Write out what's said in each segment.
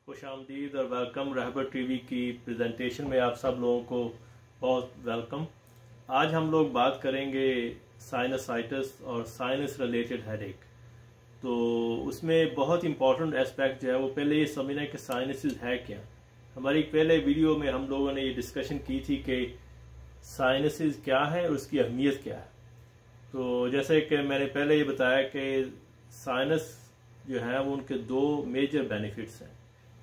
खुशामदीद और welcome रहबर TV की presentation में आप सब लोगों को बहुत वेलकम। आज हम लोग बात करेंगे साइनसाइटिस और साइनस रिलेटेड हेडेक। तो उसमें बहुत इंपॉर्टेंट एस्पेक्ट जो है वो पहले ये समझना है कि साइनसिस है क्या। हमारी पहले वीडियो में हम लोगों ने ये डिस्कशन की थी कि साइनसिस क्या है और उसकी अहमियत क्या है। तो जैसे कि मैंने पहले ये बताया कि साइनस जो है वो उनके दो मेजर बेनिफिट्स हैं।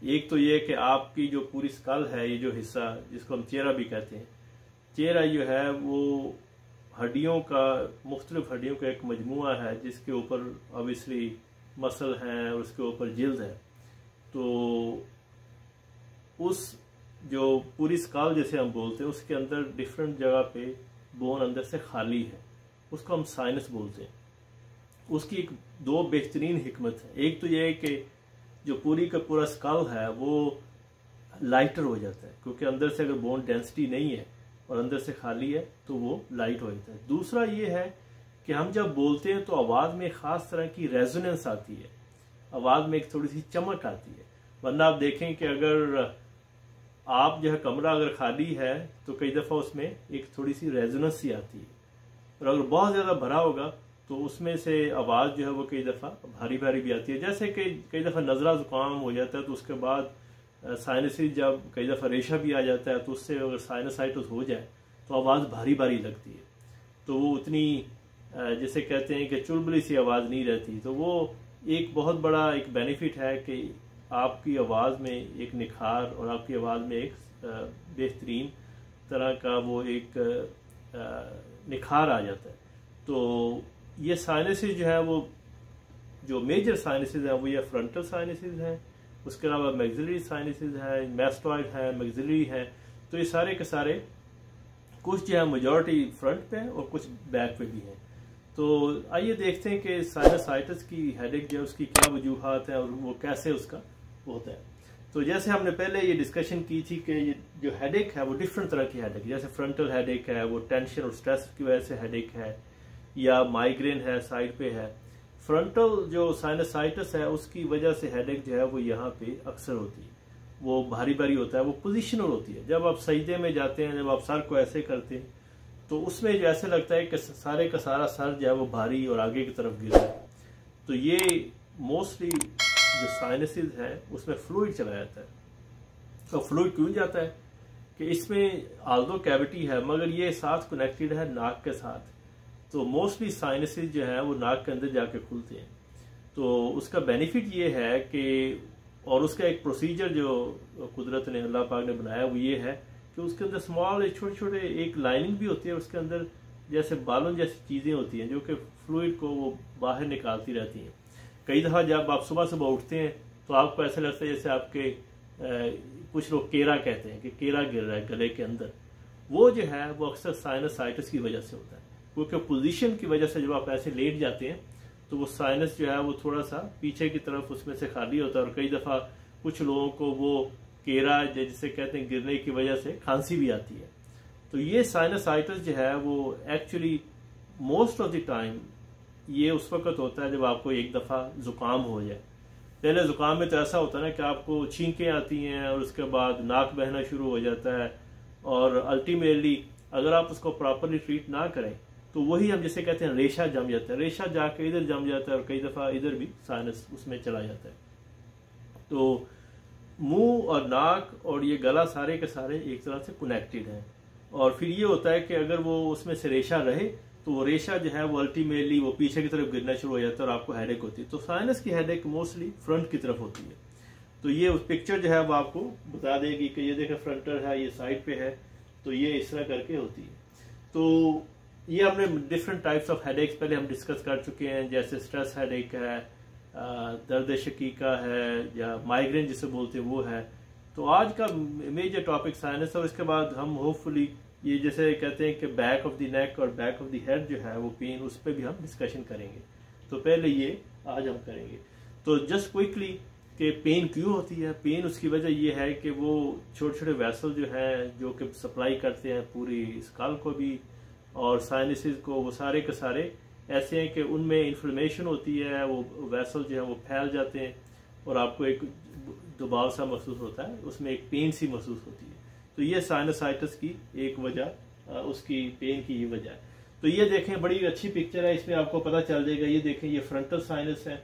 एक तो ये कि आपकी जो पूरी स्कल है, ये जो हिस्सा जिसको हम चेहरा भी कहते हैं, चेहरा जो है वो हड्डियों का, मुख्तलिफ हड्डियों का एक मजमुआ है जिसके ऊपर ऑब्वियसली मसल हैं और उसके ऊपर जिल्द है। तो उस जो पूरी स्कल जैसे हम बोलते हैं उसके अंदर डिफरेंट जगह पे बोन अंदर से खाली है, उसको हम साइनस बोलते हैं। उसकी एक दो बेहतरीन हिकमत है। एक तो ये है कि जो पूरी का पूरा स्कल है वो लाइटर हो जाता है, क्योंकि अंदर से अगर बोन डेंसिटी नहीं है और अंदर से खाली है तो वो लाइट हो जाता है। दूसरा ये है कि हम जब बोलते हैं तो आवाज़ में ख़ास तरह की रेजोनेंस आती है, आवाज़ में एक थोड़ी सी चमक आती है। वरना आप देखें कि अगर आप जो है कमरा अगर खाली है तो कई दफ़ा उसमें एक थोड़ी सी रेजोनेंस सी आती है, और अगर बहुत ज़्यादा भरा होगा तो उसमें से आवाज़ जो है वो कई दफ़ा भारी भारी भी आती है। जैसे कि कई दफ़ा नज़ला ज़ुकाम हो जाता है तो उसके बाद साइनसिस, जब कई दफ़ा रेशा भी आ जाता है तो उससे अगर साइनसाइटिस हो जाए तो आवाज़ भारी भारी लगती है, तो वो उतनी जैसे कहते हैं कि चुलबुली सी आवाज़ नहीं रहती। तो वो एक बहुत बड़ा एक बेनिफिट है कि आपकी आवाज़ में एक निखार और आपकी आवाज़ में एक बेहतरीन तरह का वो एक निखार आ जाता है। तो ये साइनसिस जो है वो जो मेजर साइनसिस है वो ये फ्रंटल साइनसिस है, उसके अलावा मैक्सिलरी साइनसिस है, मैस्टॉइड है, मैक्सिलरी है। तो ये सारे के सारे कुछ जो है मेजॉरिटी फ्रंट पे है और कुछ बैक पे भी है। तो आइए देखते हैं कि साइनसाइटिस की हेडेक जो है उसकी क्या वजूहात है और वो कैसे उसका होता है। तो जैसे हमने पहले ये डिस्कशन की थी कि ये जो हेडेक है वो डिफरेंट तरह की हेडेक, जैसे फ्रंटल हेडेक है वो टेंशन और स्ट्रेस की वजह से हेडेक है, या माइग्रेन है साइड पे है। फ्रंटल जो साइनसाइटिस है उसकी वजह से हेडेक जो है वो यहाँ पे अक्सर होती है, वो भारी भारी होता है, वो पोजिशनल होती है। जब आप सजदे में जाते हैं, जब आप सर को ऐसे करते हैं तो उसमें जो ऐसे लगता है कि सारे का सारा सर जो है वो भारी और आगे की तरफ गिर रहा है। तो ये मोस्टली जो साइनसिस है उसमें फ्लूइड चला जाता है। तो फ्लूइड क्यों जाता है कि इसमें आल्दो कैविटी है मगर ये साथ कनेक्टेड है नाक के साथ। तो मोस्टली साइनसिस जो है वो नाक के अंदर जाके खुलते हैं। तो उसका बेनिफिट ये है कि, और उसका एक प्रोसीजर जो कुदरत ने, अल्लाह पाक ने बनाया वो ये है कि उसके अंदर स्मॉल छोटे छोटे एक लाइनिंग भी होती है, उसके अंदर जैसे बालून जैसी चीज़ें होती हैं जो कि फ्लूइड को वो बाहर निकालती रहती हैं। कई दफ़ा जब आप सुबह सुबह उठते हैं तो आपको ऐसा लगता है जैसे आपके कुछ लोग केरा कहते हैं कि केरा गिर रहा है गले के अंदर। वो जो है वो अक्सर साइनसाइटिस की वजह से होता है, क्योंकि पोजीशन की वजह से जब आप ऐसे लेट जाते हैं तो वो साइनस जो है वो थोड़ा सा पीछे की तरफ उसमें से खाली होता है। और कई दफ़ा कुछ लोगों को वो केरा जिसे कहते हैं गिरने की वजह से खांसी भी आती है। तो ये साइनसाइटिस जो है वो actually most of the time ये उस वक्त होता है जब आपको एक दफ़ा ज़ुकाम हो जाए। पहले ज़ुकाम में तो ऐसा होता है ना कि आपको छींकें आती हैं और उसके बाद नाक बहना शुरू हो जाता है, और अल्टीमेटली अगर आप उसको प्रॉपरली ट्रीट ना करें तो वही हम जिसे कहते हैं रेशा जम जाता है, रेशा जाके इधर जम जाता है और कई दफ़ा इधर भी साइनस उसमें चला जाता है। तो मुंह और नाक और ये गला सारे के सारे एक तरह से कनेक्टेड हैं, और फिर ये होता है कि अगर वो उसमें से रेशा रहे तो वो रेशा जो है वो अल्टीमेटली वो पीछे की तरफ गिरना शुरू हो जाता है और आपको हेडेक होती है। तो साइनस की हेडेक मोस्टली फ्रंट की तरफ होती है। तो ये उस पिक्चर जो है वो आपको बता देगी कि ये देखें फ्रंटल है, ये साइड पे है, तो ये इस तरह करके होती है। तो ये हमने डिफरेंट टाइप्स ऑफ हेडेक्स पहले हम डिस्कस कर चुके हैं, जैसे स्ट्रेस हेडेक है, दर्द शकीका है, या माइग्रेन जिसे बोलते हैं वो है। तो आज का मेजर टॉपिक साइनस, और इसके बाद हम होपफुली ये जैसे कहते हैं कि बैक ऑफ द नेक और बैक ऑफ द हेड जो है वो पेन, उस पर भी हम डिस्कशन करेंगे। तो पहले ये आज हम करेंगे। तो जस्ट क्विकली कि पेन क्यों होती है। पेन उसकी वजह ये है कि वो छोटे छोटे वेसल जो है जो कि सप्लाई करते हैं पूरी स्कल को भी और साइनसिस को, वो सारे के सारे ऐसे हैं कि उनमें इन्फ्लेमेशन होती है, वो वेसल जो है वो फैल जाते हैं और आपको एक दबाव सा महसूस होता है, उसमें एक पेन सी महसूस होती है। तो ये साइनसाइटिस की एक वजह, उसकी पेन की ये वजह है। तो ये देखें बड़ी अच्छी पिक्चर है, इसमें आपको पता चल जाएगा। ये देखें ये फ्रंटल साइनस है,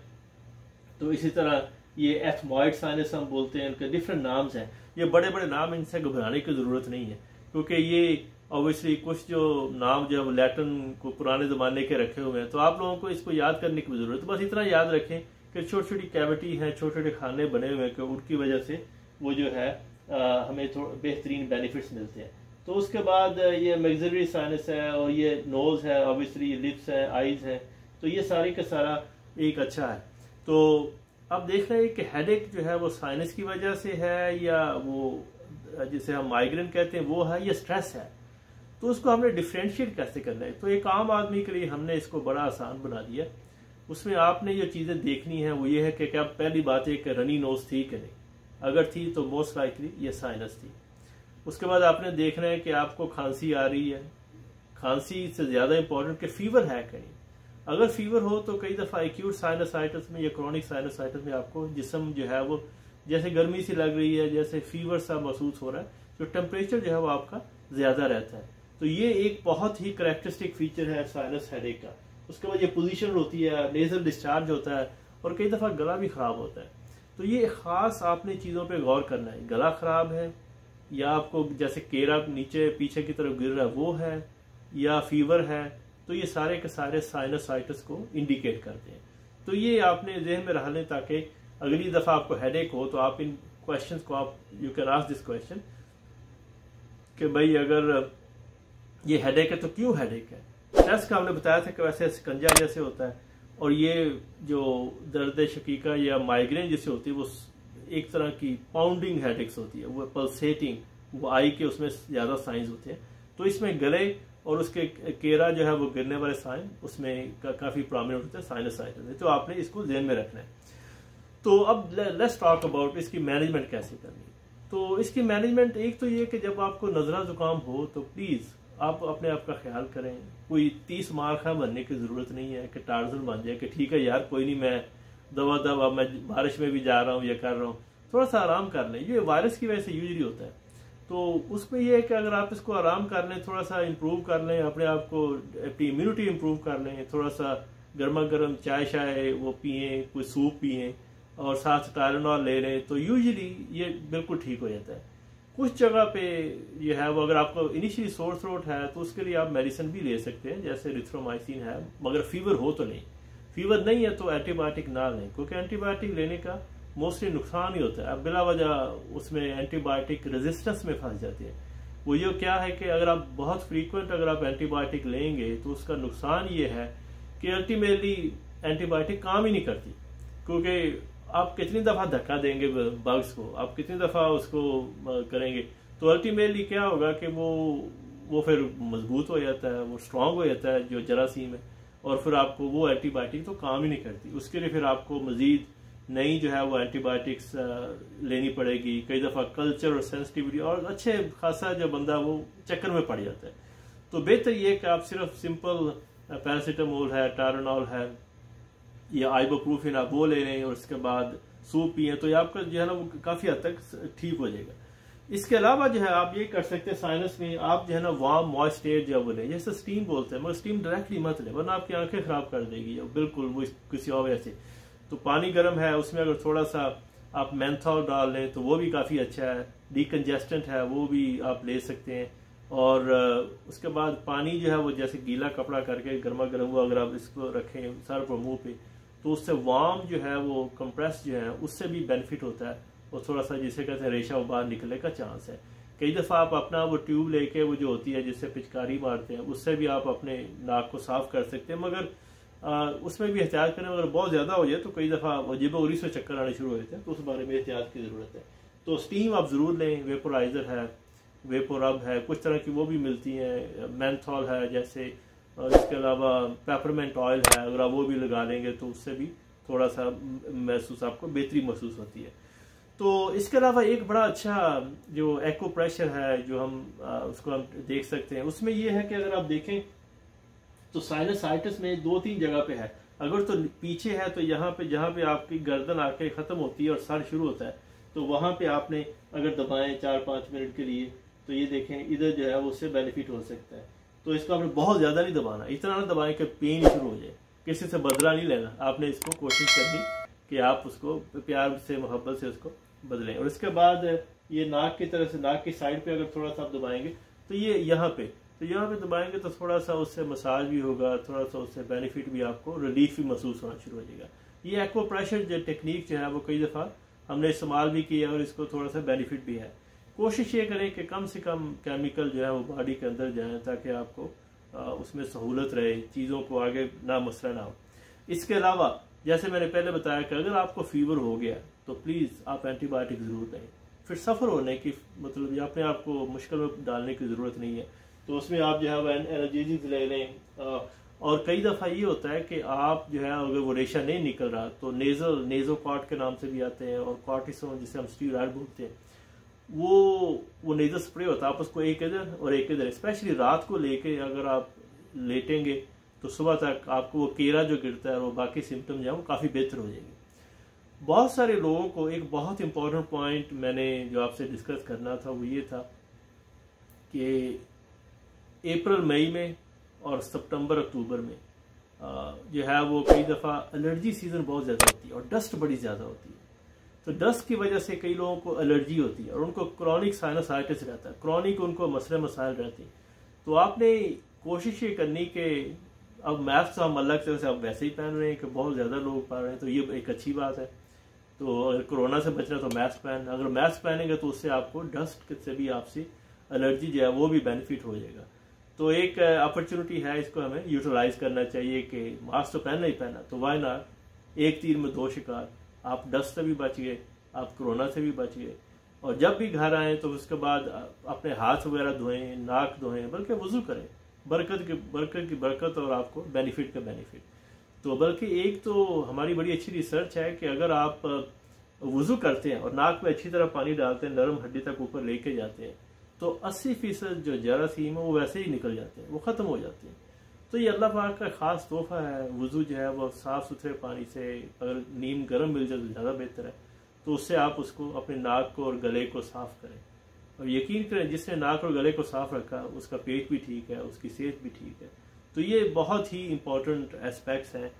तो इसी तरह ये एथमॉइड साइनस हम बोलते हैं, इनके डिफरेंट नाम्स हैं। ये बड़े बड़े नाम, इनसे घबराने की ज़रूरत नहीं है, क्योंकि ये ऑब्वियसली कुछ जो नाम जो लैटिन को पुराने ज़माने के रखे हुए हैं, तो आप लोगों को इसको याद करने की ज़रूरत है। बस इतना याद रखें कि छोटी छोटी कैविटी हैं, छोटे छोटे खाने बने हुए हैं, कि उनकी वजह से वो जो है हमें थोड़ा बेहतरीन बेनिफिट्स मिलते हैं। तो उसके बाद ये मैक्सिलरी साइनस है, और ये नोज़ है, ऑब्वियसली लिप्स है, आईज है। तो ये सारी का सारा एक अच्छा है। तो अब देख रहे हैं कि हेडेक जो है वो साइनस की वजह से है, या वो जिसे हम माइग्रेन कहते हैं वो है, या स्ट्रेस है। तो उसको हमने डिफ्रेंशिएट कैसे करना है? तो एक आम आदमी के लिए हमने इसको बड़ा आसान बना दिया। उसमें आपने जो चीज़ें देखनी है वो ये है कि क्या पहली बात है कि रनी नोज थी कि नहीं, अगर थी तो मोस्ट लाइकली ये साइनस थी। उसके बाद आपने देखना है कि आपको खांसी आ रही है, खांसी से ज़्यादा इंपॉर्टेंट कि फीवर है कि नहीं। अगर फीवर हो तो कई दफ़ा एक्यूट साइनसाइटिस में या क्रॉनिक साइनसाइटिस में आपको जिस्म जो है वो जैसे गर्मी सी लग रही है, जैसे फीवर सा महसूस हो रहा है, जो टेम्परेचर जो है वो आपका ज़्यादा रहता है। तो ये एक बहुत ही करेक्टरिस्टिक फीचर है साइनस हेडेक का। उसके बाद ये पोजीशन होती है, नेजल डिस्चार्ज होता है, और कई दफ़ा गला भी ख़राब होता है। तो ये ख़ास आपने चीज़ों पे गौर करना है। गला ख़राब है, या आपको जैसे केरा नीचे पीछे की तरफ गिर रहा है वो है, या फीवर है, तो ये सारे के सारे साइनसाइटिस को इंडिकेट करते हैं। तो ये आपने ज़हन में रख लें, ताकि अगली दफ़ा आपको हेडेक हो तो आप इन क्वेश्चंस को आप you can ask this question कि भाई अगर ये हेडेक है तो क्यों हेडेक है। स्ट्रेस का हमने बताया था कि वैसे शिकंजा जैसे होता है, और ये जो दर्द शकीका या माइग्रेन जैसे होती है वो एक तरह की पाउंडिंग हेडेक्स होती है, वो पल्सेटिंग, वो आई के उसमें ज़्यादा साइंस होते हैं। तो इसमें गले और उसके केरा जो है वो गिरने वाले साइन उसमें काफ़ी प्रोमिनेंट होते हैं साइनसाइटिस। तो आपने इसको ध्यान में रखना है। तो अब लेट्स टॉक अबाउट इसकी मैनेजमेंट कैसे करनी। तो इसकी मैनेजमेंट एक तो ये कि जब आपको नज़ला ज़ुकाम हो तो प्लीज़ आप अपने आप का ख्याल करें। कोई 30 मार खा बनने की ज़रूरत नहीं है कि टार्जन बन जाए कि ठीक है यार कोई नहीं, मैं दवा मैं बारिश में भी जा रहा हूँ या कर रहा हूँ, थोड़ा सा आराम कर लें। ये वायरस की वजह से यूजली होता है। तो उसमें यह है कि अगर आप इसको आराम कर लें, थोड़ा सा इम्प्रूव कर लें, अपने आप को अपनी इम्यूनिटी इम्प्रूव कर लें, थोड़ा सा गर्मा गर्म चाय शाय वो पिएँ, कोई सूप पिएँ, और साथ टायलेनॉल ले लें, तो यूजली ये बिल्कुल ठीक हो जाता है। कुछ जगह पे ये है वो अगर आपको इनिशियली सोर थ्रोट है तो उसके लिए आप मेडिसिन भी ले सकते हैं, जैसे रिथ्रोमाइसिन है, मगर फीवर हो तो नहीं। फीवर नहीं है तो एंटीबायोटिक ना लें, क्योंकि एंटीबायोटिक लेने का मोस्टली नुकसान ही होता है। अब बिला वजह उसमें एंटीबायोटिक रेजिस्टेंस में फंस जाते हैं। वो ये क्या है कि अगर आप बहुत फ्रीक्वेंट अगर आप एंटीबायोटिक लेंगे तो उसका नुकसान ये है कि अल्टीमेटली एंटीबायोटिक काम ही नहीं करती, क्योंकि आप कितनी दफ़ा धक्का देंगे बग्स को, आप कितनी दफ़ा उसको करेंगे, तो अल्टीमेटली क्या होगा कि वो फिर मजबूत हो जाता है, वो स्ट्रांग हो जाता है जो जरासीम है, और फिर आपको वो एंटीबायोटिक तो काम ही नहीं करती। उसके लिए फिर आपको मज़ीद नई जो है वो एंटीबायोटिक्स लेनी पड़ेगी। कई दफ़ा कल्चर और सेंसिटिविटी और अच्छे खासा जो बंदा वो चक्कर में पड़ जाता है। तो बेहतर ये कि आप सिर्फ सिंपल पैरासीटामोल है, टायलेनॉल है, या आइबोप्रूफिन आप वो ले लें, और उसके बाद सूप पिए, तो आपका जो है ना वो काफ़ी हद तक ठीक हो जाएगा। इसके अलावा जो है आप ये कर सकते हैं, साइनस में आप जो है ना वार्म मॉइस्ट एयर जो वो लें, जैसे स्टीम बोलते हैं, मगर स्टीम डायरेक्टली मत लें वरना आपकी आंखें ख़राब कर देगी बिल्कुल वो किसी और वजह से। तो पानी गर्म है, उसमें अगर थोड़ा सा आप मेंथॉल डाल लें तो वो भी काफ़ी अच्छा है। डिकंजेस्टेंट है वो भी आप ले सकते हैं। और उसके बाद पानी जो है वो जैसे गीला कपड़ा करके गर्मा गर्म वो अगर आप इसको रखें सर पर मुँह पे, तो उससे वार्म जो है वो कंप्रेस जो है उससे भी बेनिफिट होता है, और थोड़ा सा जिसे कहते हैं रेशा बाहर निकलने का चांस है। कई दफ़ा आप अपना वो ट्यूब लेके वो जो होती है जिससे पिचकारी मारते हैं उससे भी आप अपने नाक को साफ कर सकते हैं, मगर उसमें भी एहतियात करें। अगर बहुत ज़्यादा हो जाए तो कई दफ़ा अजीबोगरीब से चक्कर आने शुरू हो जाते हैं, तो उस बारे में एहतियात की ज़रूरत है। तो स्टीम आप ज़रूर लें, वेपोराइज़र है, वेपोरब है, कुछ तरह की वो भी मिलती हैं, मेंथॉल है जैसे, और इसके अलावा पेपरमेंट ऑयल है, अगर आप वो भी लगा लेंगे तो उससे भी थोड़ा सा महसूस आपको बेहतरी महसूस होती है। तो इसके अलावा एक बड़ा अच्छा जो एक्ो प्रेशर है जो हम उसको हम देख सकते हैं, उसमें ये है कि अगर आप देखें तो साइनसाइटिस में 2-3 जगह पे है। अगर तो पीछे है तो यहाँ पे जहाँ पे आपकी गर्दन आके ख़त्म होती है और सर शुरू होता है, तो वहाँ पे आपने अगर दबाएं 4-5 मिनट के लिए, तो ये देखें इधर जो है वो उससे बेनिफिट हो सकता है। तो इसको आपने बहुत ज़्यादा नहीं दबाना, इतना ना दबाएं कि पेन शुरू हो जाए। किसी से बदला नहीं लेना, आपने इसको कोशिश करनी कि आप उसको प्यार से मोहब्बत से उसको बदलें। और इसके बाद ये नाक की तरफ से, नाक की साइड पे अगर थोड़ा सा आप दबाएंगे तो ये यहाँ पे दबाएंगे तो थोड़ा सा उससे मसाज भी होगा, थोड़ा सा उससे बेनिफिट भी, आपको रिलीफ भी महसूस होना शुरू हो जाएगा। ये एक्वा प्रेशर जो टेक्निक जो है वो कई दफ़ा हमने इस्तेमाल भी किया और इसको थोड़ा सा बेनिफिट भी है। कोशिश ये करें कि कम से कम केमिकल जो है वो बॉडी के अंदर जाए, ताकि आपको उसमें सहूलत रहे, चीज़ों को आगे ना मसला ना हो। इसके अलावा जैसे मैंने पहले बताया कि अगर आपको फीवर हो गया तो प्लीज़ आप एंटीबायोटिक ज़रूर लें। फिर सफ़र होने की मतलब या अपने आप को मुश्किल में डालने की ज़रूरत नहीं है, तो उसमें आप जो है वो एनाल्जेसिक ले लें। और कई दफ़ा ये होता है कि आप जो है अगर वो रेशा नहीं निकल रहा तो नेज़ोकॉर्ट के नाम से भी आते हैं, और कॉर्टिसोन जिसे हम स्टीरॉयड बोलते हैं, वो नेज़ल स्प्रे होता है। आप उसको एक इधर और एक इधर, स्पेशली रात को लेके अगर आप लेटेंगे तो सुबह तक आपको वो केरा जो गिरता है और वो बाकी सिम्टम जो है वो काफ़ी बेहतर हो जाएंगे। बहुत सारे लोगों को एक बहुत इंपॉर्टेंट पॉइंट मैंने जो आपसे डिस्कस करना था वो ये था कि अप्रैल मई में और सितंबर अक्टूबर में जो है वो कई दफ़ा एलर्जी सीज़न बहुत ज़्यादा होती है और डस्ट बड़ी ज़्यादा होती है। तो डस्ट की वजह से कई लोगों को एलर्जी होती है और उनको क्रॉनिक साइनसाइटिस रहता है, क्रॉनिक उनको मसले मसाइल रहते हैं। तो आपने कोशिश ये करनी कि अब मास्क तो हम अलग से आप वैसे ही पहन रहे हैं कि बहुत ज़्यादा लोग पहन रहे हैं, तो ये एक अच्छी बात है। तो अगर कोरोना से बचना तो मास्क पहन, अगर मास्क पहनेंगे तो उससे आपको डस्ट से भी आपसे एलर्जी जो है वो भी बेनिफिट हो जाएगा। तो एक अपॉर्चुनिटी है, इसको हमें यूटिलाइज करना चाहिए कि मास्क तो पहनना ही पहना, तो वाई नॉट, एक तीर में दो शिकार। आप डस्ट से भी बच गए, आप कोरोना से भी बच गए, और जब भी घर आए तो उसके बाद अपने हाथ वगैरह धोएं, नाक धोएं, बल्कि वुजू करें, बरकत की बरकत और आपको बेनिफिट का बेनिफिट। तो बल्कि एक तो हमारी बड़ी अच्छी रिसर्च है कि अगर आप वुजू करते हैं और नाक में अच्छी तरह पानी डालते हैं, नरम हड्डी तक ऊपर लेके जाते हैं, तो 80% जो जरासीम है वो वैसे ही निकल जाते हैं, वो ख़त्म हो जाते हैं। तो ये अल्लाह पाक का ख़ास तोहफा है। वुजू जो है वो साफ़ सुथरे पानी से, अगर नीम गर्म मिल जाए तो ज़्यादा बेहतर है, तो उससे आप उसको अपने नाक को और गले को साफ़ करें। और यकीन करें जिसने नाक और गले को साफ़ रखा उसका पेट भी ठीक है, उसकी सेहत भी ठीक है। तो ये बहुत ही इम्पोर्टेंट एस्पेक्ट्स हैं।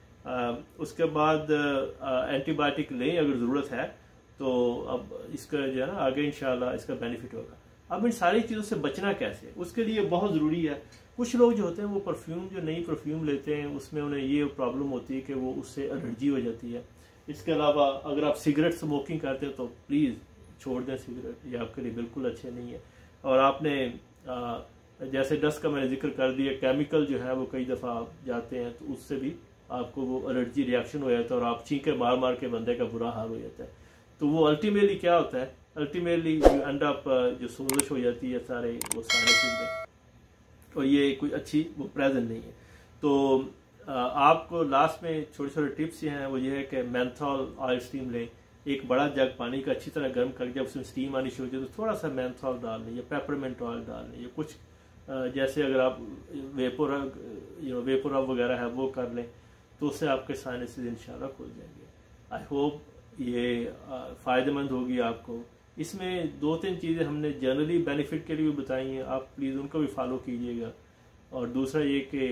उसके बाद एंटीबायोटिक लें अगर ज़रूरत है, तो अब इसका जो है ना आगे इंशाल्लाह इसका बेनिफिट होगा। अब इन सारी चीज़ों से बचना कैसे, उसके लिए बहुत ज़रूरी है। कुछ लोग जो होते हैं वो परफ्यूम, जो नई परफ्यूम लेते हैं, उसमें उन्हें ये प्रॉब्लम होती है कि वो उससे एलर्जी हो जाती है। इसके अलावा अगर आप सिगरेट स्मोकिंग करते हैं तो प्लीज़ छोड़ दें सिगरेट, ये आपके लिए बिल्कुल अच्छे नहीं है। और आपने जैसे डस्ट का मैंने जिक्र कर दिया, केमिकल जो है वो कई दफ़ा जाते हैं तो उससे भी आपको वो एलर्जी रिएक्शन हो जाता है और आप चीखे मार मार के बंदे का बुरा हाल हो जाता है। तो वो अल्टीमेटली क्या होता है, अल्टीमेटली यू एंड अप जो सोजिश हो जाती है सारे वो साइनसेस में, और ये कोई अच्छी वो प्रेजेंट नहीं है। तो आपको लास्ट में छोटे छोटे टिप्स ये हैं, वो ये है कि मेंथॉल ऑयल स्टीम लें। एक बड़ा जग पानी का अच्छी तरह गर्म करके जब उसमें स्टीम आनी शुरू हो जाए तो थोड़ा सा मेंथॉल डाल लें या पेपरमेंट ऑयल डाल लें, या कुछ जैसे अगर आप वेपोर वगैरह है वो कर लें, तो उससे आपके साइनसेस इंशाल्लाह खुल जाएंगे। आई होप ये फ़ायदेमंद होगी आपको। इसमें 2-3 चीज़ें हमने जनरली बेनिफिट के लिए भी बताई हैं, आप प्लीज़ उनको भी फॉलो कीजिएगा। और दूसरा ये कि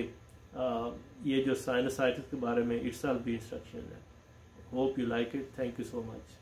ये जो साइनसाइटिस के बारे में इट्स ऑल बी इंस्ट्रक्शन है। Hope you like it. Thank you so much.